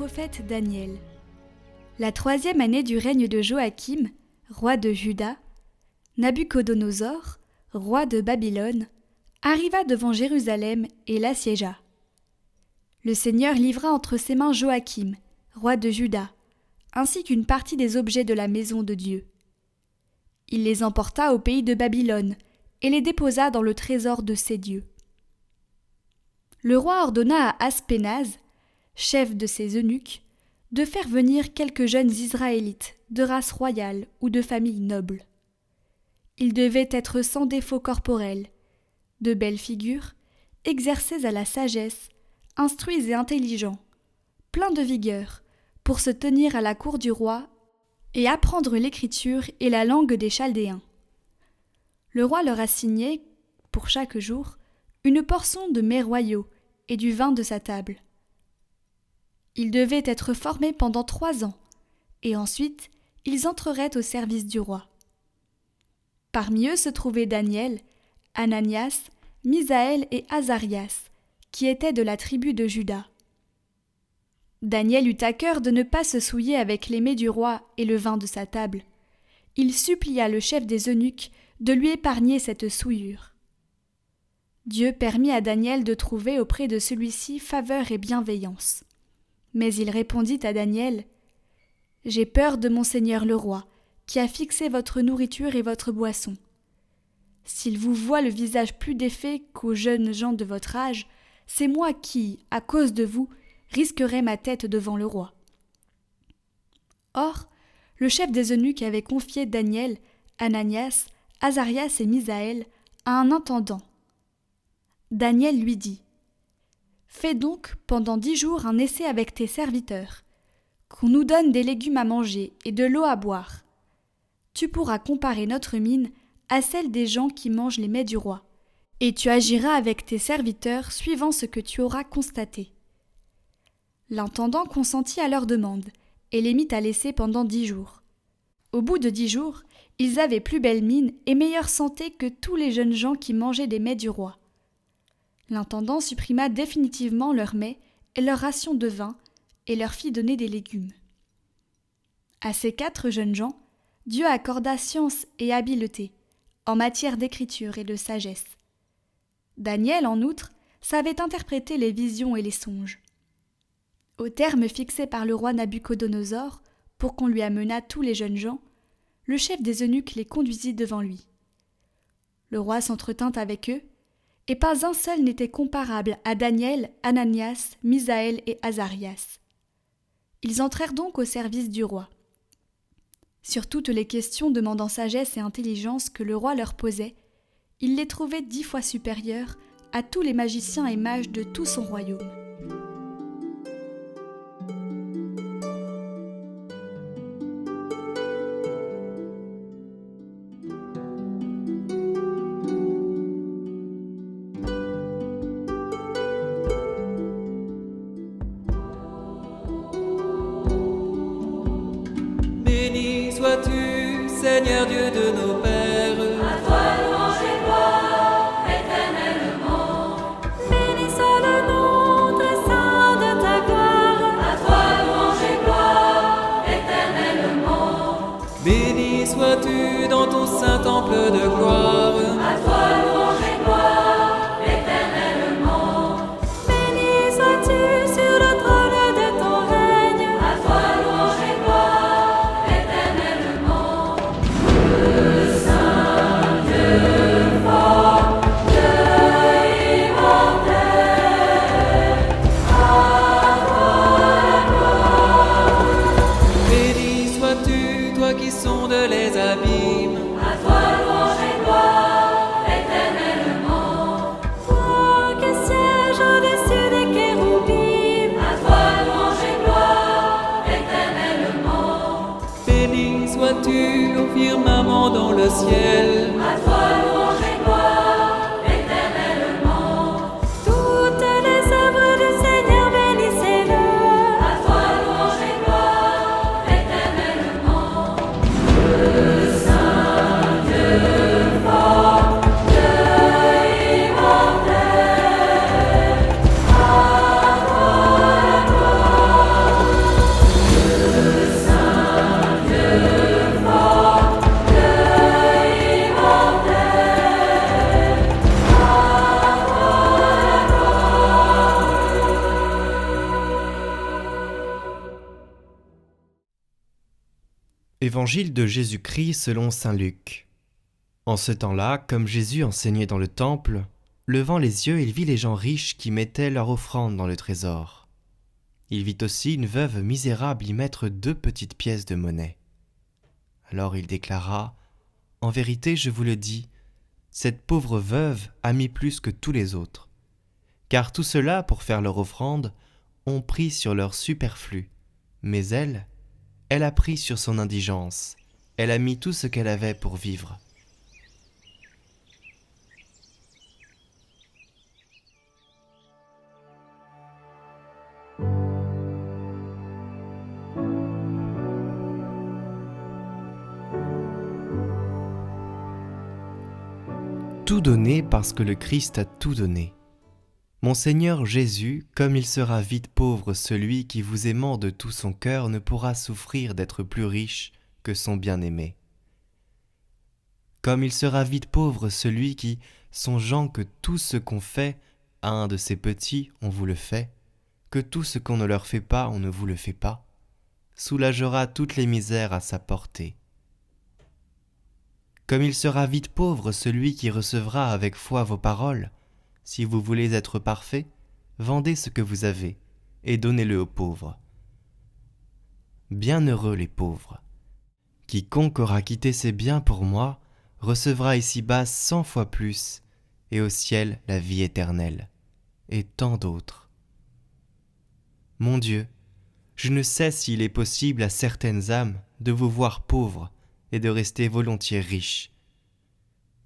prophète Daniel. La 3e année du règne de Joachim, roi de Juda, Nabuchodonosor, roi de Babylone, arriva devant Jérusalem et l'assiégea. Le Seigneur livra entre ses mains Joachim, roi de Juda, ainsi qu'une partie des objets de la maison de Dieu. Il les emporta au pays de Babylone et les déposa dans le trésor de ses dieux. Le roi ordonna à Aspénaz, chef de ses eunuques, de faire venir quelques jeunes Israélites de race royale ou de famille noble. Ils devaient être sans défaut corporel, de belles figures, exercés à la sagesse, instruits et intelligents, pleins de vigueur, pour se tenir à la cour du roi et apprendre l'écriture et la langue des Chaldéens. Le roi leur assignait, pour chaque jour, une portion de mets royaux et du vin de sa table. Ils devaient être formés pendant 3 ans, et ensuite ils entreraient au service du roi. Parmi eux se trouvaient Daniel, Ananias, Misaël et Azarias, qui étaient de la tribu de Juda. Daniel eut à cœur de ne pas se souiller avec les mets du roi et le vin de sa table. Il supplia le chef des eunuques de lui épargner cette souillure. Dieu permit à Daniel de trouver auprès de celui-ci faveur et bienveillance. Mais il répondit à Daniel : « J'ai peur de mon Seigneur le roi, qui a fixé votre nourriture et votre boisson. S'il vous voit le visage plus défait qu'aux jeunes gens de votre âge, c'est moi qui, à cause de vous, risquerai ma tête devant le roi. » Or, le chef des eunuques avait confié Daniel, Ananias, Azarias et Misaël à un intendant. Daniel lui dit : « Fais donc pendant 10 jours un essai avec tes serviteurs, qu'on nous donne des légumes à manger et de l'eau à boire. Tu pourras comparer notre mine à celle des gens qui mangent les mets du roi, et tu agiras avec tes serviteurs suivant ce que tu auras constaté. » L'intendant consentit à leur demande et les mit à l'essai pendant 10 jours. Au bout de 10 jours, ils avaient plus belle mine et meilleure santé que tous les jeunes gens qui mangeaient des mets du roi. L'intendant supprima définitivement leurs mets et leur ration de vin et leur fit donner des légumes. À ces 4 jeunes gens, Dieu accorda science et habileté en matière d'écriture et de sagesse. Daniel, en outre, savait interpréter les visions et les songes. Au terme fixé par le roi Nabuchodonosor, pour qu'on lui amenât tous les jeunes gens, le chef des eunuques les conduisit devant lui. Le roi s'entretint avec eux, et pas un seul n'était comparable à Daniel, Ananias, Misaël et Azarias. Ils entrèrent donc au service du roi. Sur toutes les questions demandant sagesse et intelligence que le roi leur posait, il les trouvait 10 fois supérieurs à tous les magiciens et mages de tout son royaume. Béni sois-tu, Seigneur Dieu de nos pères. À toi louange et gloire éternellement. Béni soit le nom très saint de ta gloire. À toi louange et gloire éternellement. Béni sois-tu dans ton saint temple de gloire. À toi louange et gloire éternellement. Béni sois-tu sur le trône de ton règne. À toi louange et gloire éternellement. Le Saint Dieu fort, Dieu immortel. À toi la gloire. Béni sois-tu, toi qui sondes les abîmes. À toi louange et gloire éternellement. Toi qui sièges au-dessus des kéroubim. À toi louange et gloire éternellement. Béni sois-tu au firmament dans le ciel. À toi louange et gloire éternellement. Toutes les œuvres du Seigneur, bénissez-le. À toi louange et gloire éternellement. Le Saint Dieu fort, Dieu immortel. À toi la gloire. Évangile de Jésus-Christ selon saint Luc. En ce temps-là, comme Jésus enseignait dans le temple, levant les yeux, il vit les gens riches qui mettaient leur offrande dans le trésor. Il vit aussi une veuve misérable y mettre 2 petites pièces de monnaie. Alors il déclara : « En vérité, je vous le dis, cette pauvre veuve a mis plus que tous les autres. Car tout cela, pour faire leur offrande, ont pris sur leur superflu. Mais elle a pris sur son indigence. Elle a mis tout ce qu'elle avait pour vivre. » Tout donner parce que le Christ a tout donné. Mon Seigneur Jésus, comme il sera vite pauvre celui qui vous aimant de tout son cœur ne pourra souffrir d'être plus riche que son bien-aimé. Comme il sera vite pauvre celui qui, songeant que tout ce qu'on fait à un de ses petits, on vous le fait, que tout ce qu'on ne leur fait pas, on ne vous le fait pas, soulagera toutes les misères à sa portée. Comme il sera vite pauvre celui qui recevra avec foi vos paroles, si vous voulez être parfait, vendez ce que vous avez et donnez-le aux pauvres. Bienheureux les pauvres. Quiconque aura quitté ses biens pour moi recevra ici-bas 100 fois plus, et au ciel la vie éternelle, et tant d'autres. Mon Dieu, je ne sais s'il est possible à certaines âmes de vous voir pauvres et de rester volontiers riches,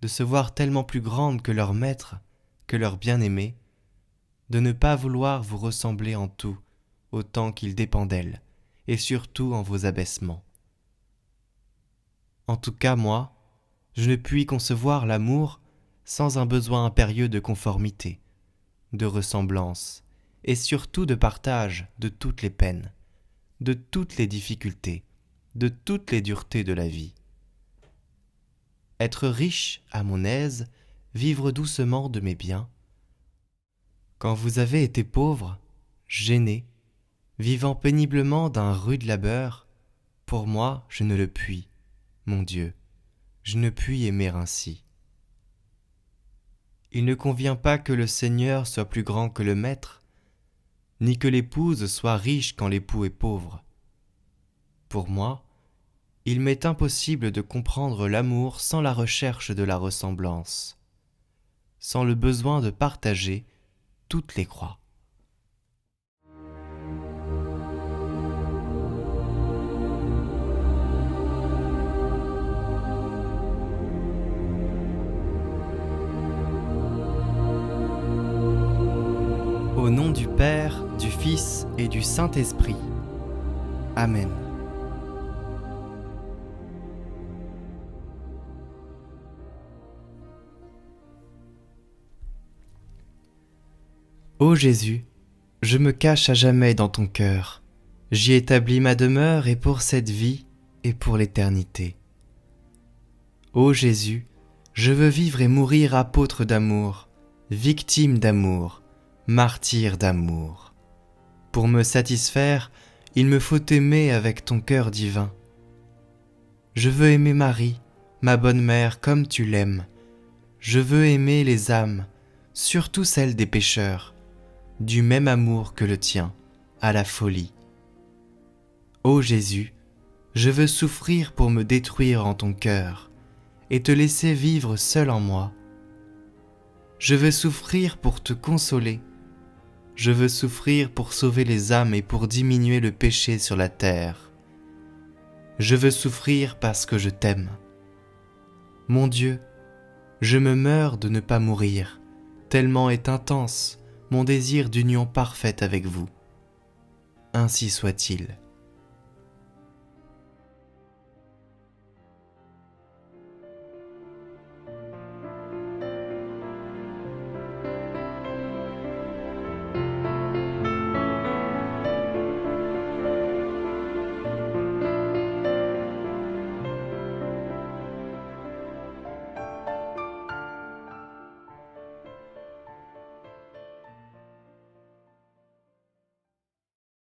de se voir tellement plus grandes que leur maître, que leur bien-aimé, de ne pas vouloir vous ressembler en tout, autant qu'il dépend d'elles, et surtout en vos abaissements. En tout cas, moi, je ne puis concevoir l'amour sans un besoin impérieux de conformité, de ressemblance, et surtout de partage de toutes les peines, de toutes les difficultés, de toutes les duretés de la vie. Être riche à mon aise, vivre doucement de mes biens. Quand vous avez été pauvre, gêné, vivant péniblement d'un rude labeur, pour moi je ne le puis, mon Dieu, je ne puis aimer ainsi. Il ne convient pas que le Seigneur soit plus grand que le maître, ni que l'épouse soit riche quand l'époux est pauvre. Pour moi, il m'est impossible de comprendre l'amour sans la recherche de la ressemblance, sans le besoin de partager toutes les croix. Au nom du Père, du Fils et du Saint-Esprit. Amen. Ô Jésus, je me cache à jamais dans ton cœur. J'y établis ma demeure et pour cette vie et pour l'éternité. Ô Jésus, je veux vivre et mourir apôtre d'amour, victime d'amour, martyr d'amour. Pour me satisfaire, il me faut aimer avec ton cœur divin. Je veux aimer Marie, ma bonne mère, comme tu l'aimes. Je veux aimer les âmes, surtout celles des pécheurs, du même amour que le tien, à la folie. Ô Jésus, je veux souffrir pour me détruire en ton cœur, et te laisser vivre seul en moi. Je veux souffrir pour te consoler. Je veux souffrir pour sauver les âmes et pour diminuer le péché sur la terre. Je veux souffrir parce que je t'aime. Mon Dieu, je me meurs de ne pas mourir, tellement est intense mon désir d'union parfaite avec vous. Ainsi soit-il.